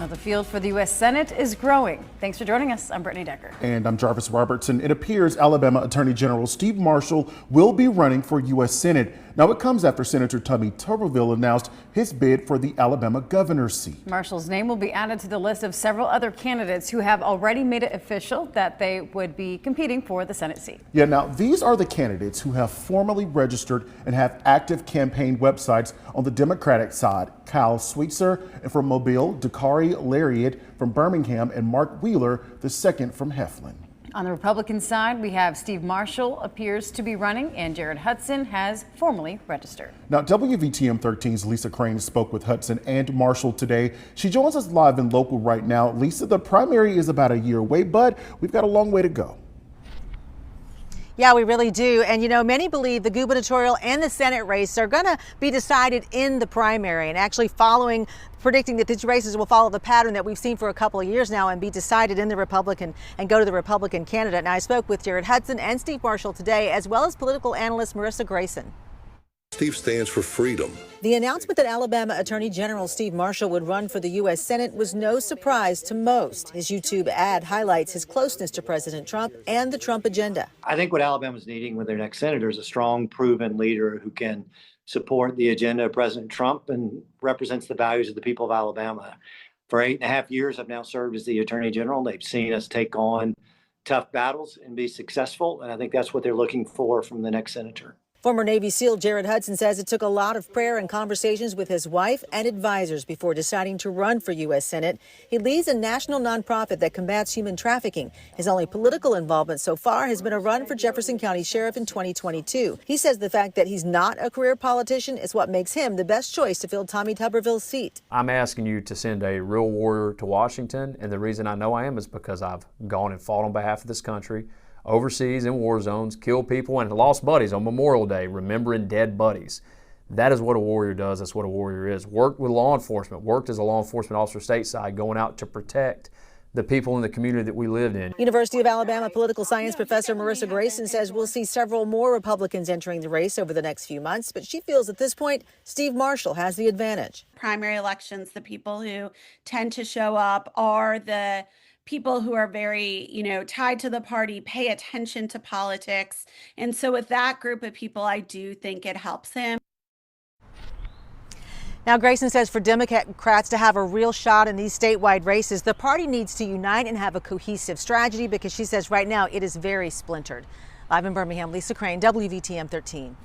Now, the field for the U.S. Senate is growing. Thanks for joining us. I'm Brittany Decker. And I'm Jarvis Robertson. It appears Alabama Attorney General Steve Marshall will be running for U.S. Senate. Now, it comes after Senator Tommy Tuberville announced his bid for the Alabama governor's seat. Marshall's name will be added to the list of several other candidates who have already made it official that they would be competing for the Senate seat. Yeah, now these are the candidates who have formally registered and have active campaign websites on the Democratic side. Kyle Sweetser and from Mobile, Dakari Lariat from Birmingham, and Mark Wheeler, the second from Heflin. On the Republican side, we have Steve Marshall appears to be running, and Jared Hudson has formally registered. Now, WVTM 13's Lisa Crane spoke with Hudson and Marshall today. She joins us live in local right now. Lisa, the primary is about a year away, but we've got a long way to go. Yeah, we really do. And, you know, many believe the gubernatorial and the Senate race are going to be decided in the primary, and actually predicting that these races will follow the pattern that we've seen for a couple of years now and be decided in the Republican and go to the Republican candidate. Now, I spoke with Jared Hudson and Steve Marshall today, as well as political analyst Marissa Grayson. Steve stands for freedom. The announcement that Alabama Attorney General Steve Marshall would run for the U.S. Senate was no surprise to most. His YouTube ad highlights his closeness to President Trump and the Trump agenda. I think what Alabama's needing with their next senator is a strong, proven leader who can support the agenda of President Trump and represents the values of the people of Alabama. For 8.5 years, I've now served as the Attorney General. They've seen us take on tough battles and be successful, and I think that's what they're looking for from the next senator. Former Navy SEAL Jared Hudson says it took a lot of prayer and conversations with his wife and advisors before deciding to run for U.S. Senate. He leads a national nonprofit that combats human trafficking. His only political involvement so far has been a run for Jefferson County Sheriff in 2022. He says the fact that he's not a career politician is what makes him the best choice to fill Tommy Tuberville's seat. I'm asking you to send a real warrior to Washington, and the reason I know I am is because I've gone and fought on behalf of this country, overseas in war zones, killed people, and lost buddies on Memorial Day, remembering dead buddies. That is what a warrior does. That's what a warrior is. Worked with law enforcement, worked as a law enforcement officer stateside, going out to protect the people in the community that we lived in. University of Alabama political science professor Marissa Grayson says we'll see several more Republicans entering the race over the next few months, but she feels at this point Steve Marshall has the advantage. Primary elections, the people who tend to show up are the people who are very, tied to the party, pay attention to politics. And so with that group of people, I do think it helps him. Now, Grayson says for Democrats to have a real shot in these statewide races, the party needs to unite and have a cohesive strategy, because she says right now it is very splintered. Live in Birmingham, Lisa Crane, WVTM 13.